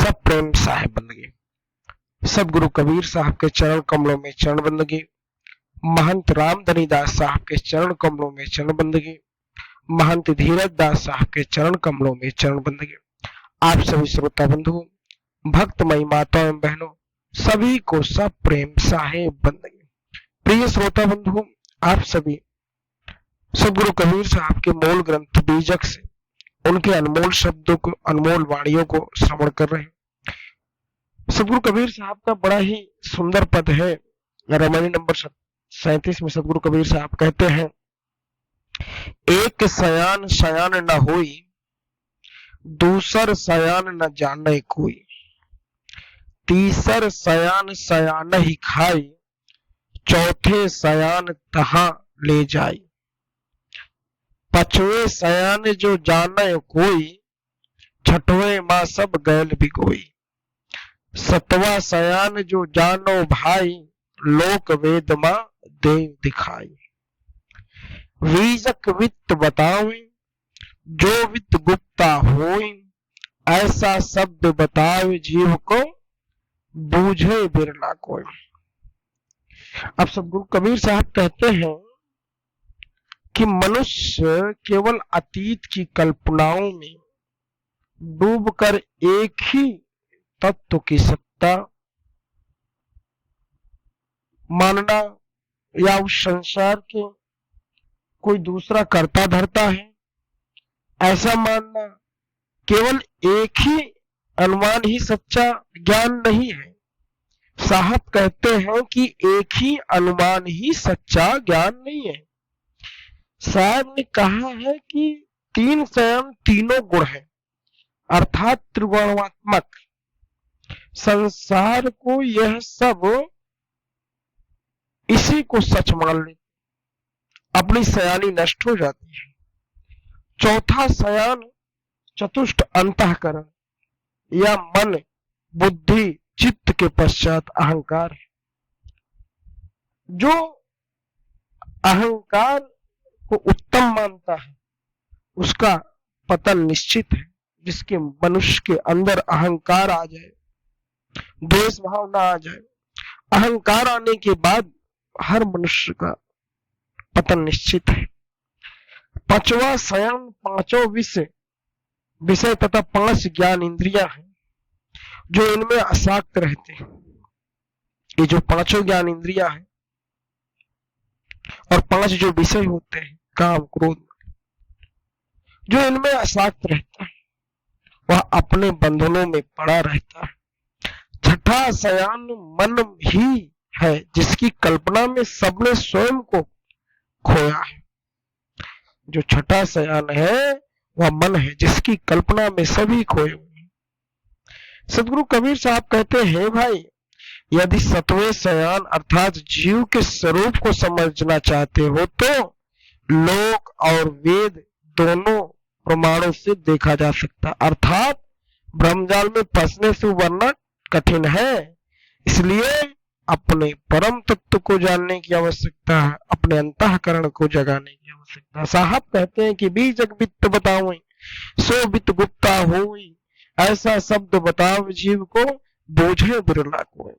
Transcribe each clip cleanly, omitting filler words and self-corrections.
सब प्रेम साहेब बंदगी। सदगुरु कबीर साहब के चरण कमलों में चरण बंदगी। महंत रामधनी दास साहब के चरण कमलों में चरण बंदगी। महंत धीरज दास साहब के चरण कमलों में चरण बंदगी। आप सभी श्रोता बंधुओं, भक्तमयी माताओं एवं बहनों, सभी को सब प्रेम साहेब बंदगी। प्रिय श्रोता बंधुओं, आप सभी सदगुरु कबीर साहब के मूल ग्रंथ बीजक से उनके अनमोल शब्दों को, अनमोल वाणियों को श्रवण कर रहे हैं। सदगुरु कबीर साहब का बड़ा ही सुंदर पद है। रमणी नंबर 37 में सदगुरु कबीर साहब कहते हैं, एक सयान सयान न होई, दूसर सयान न जाने कोई, तीसर सयान सयान ही खाई, चौथे सयान तहां ले जाई, पांचवें सयान जो जाने कोई, छठवें मां सब गैल बिगोई, सतवां सयान जो जानो भाई, लोक वेद मां देव दिखाई। बीजक वित्त बतावे, जो वित्त गुप्ता होई, ऐसा शब्द बतावे जीव को, बूझे बिरला कोई। अब सदगुरु कबीर साहब कहते हैं कि मनुष्य केवल अतीत की कल्पनाओं में डूबकर एक ही तत्व की सत्ता मानना या उस संसार के कोई दूसरा कर्ता धरता है ऐसा मानना, केवल एक ही अनुमान ही सच्चा ज्ञान नहीं है। साहब कहते हैं कि एक ही अनुमान ही सच्चा ज्ञान नहीं है। साहब ने कहा है कि तीन स्वयं तीनों गुण हैं, अर्थात त्रिगुणात्मक। संसार को यह सब इसी को सच मान ले, अपनी सयानी नष्ट हो जाती है। चौथा सयान चतुष्ट अंतःकरण या मन, बुद्धि, चित्त के पश्चात अहंकार है। जो अहंकार को उत्तम मानता है उसका पतन निश्चित है। जिसके मनुष्य के अंदर अहंकार आ जाए, द्वेष भावना आ जाए, अहंकार आने के बाद हर मनुष्य का पतन निश्चित है। पांचवा स्वयं पांचों विषय तथा 5 ज्ञान इंद्रियां हैं जो इनमें आसक्त रहते हैं। ये जो 5 ज्ञान इंद्रियां हैं और 5 जो विषय होते हैं, काम क्रोध, जो इनमें आसक्त रहता है वह अपने बंधनों में पड़ा रहता है। छठा सयान मन ही है जिसकी कल्पना में सबने स्वयं को खोया है। जो छठा सयान है वह मन है जिसकी कल्पना में सभी खोए हुए हैं। सदगुरु कबीर साहब कहते हैं, भाई यदि सतवें सयान अर्थात जीव के स्वरूप को समझना चाहते हो तो लोक और वेद दोनों प्रमाणों से देखा जा सकता, अर्थात ब्रह्मजाल में फंसने से उबरना कठिन है। इसलिए अपने परम तत्व को जानने की आवश्यकता है, अपने अंतःकरण को जगाने की आवश्यकता है। साहब कहते हैं कि बीजक वित्त बताओ, सो वित्त गुप्ता होई, ऐसा शब्द बताओ जीव को, बोझे बिरला कोई।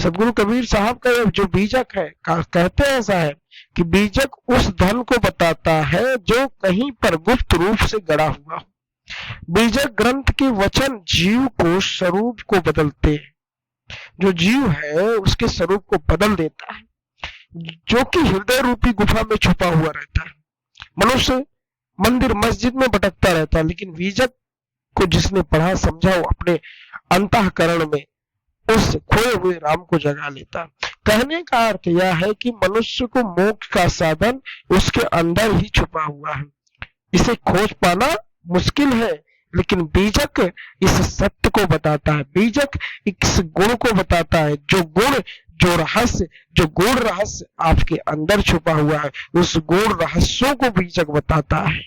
सदगुरु कबीर साहब का जो बीजक है, कहते हैं ऐसा है कि बीजक उस धन को बताता है जो कहीं पर गुप्त रूप से गड़ा हुआ हो। बीजक ग्रंथ के वचन जीव को, स्वरूप को बदलते हैं। जो जीव है उसके स्वरूप को बदल देता है, जो कि हृदय रूपी गुफा में छुपा हुआ रहता है। मनुष्य मंदिर मस्जिद में भटकता रहता है, लेकिन बीजक को जिसने पढ़ा समझा वो अपने अंतःकरण में उस खोए हुए राम को जगा लेता है। कहने का अर्थ यह है कि मनुष्य को मोक्ष का साधन उसके अंदर ही छुपा हुआ है। इसे खोज पाना मुश्किल है, लेकिन बीजक इस सत्य को बताता है। बीजक इस गुण को बताता है, जो गुण, जो रहस्य, जो गूढ़ रहस्य आपके अंदर छुपा हुआ है, उस गूढ़ रहस्यों को बीजक बताता है।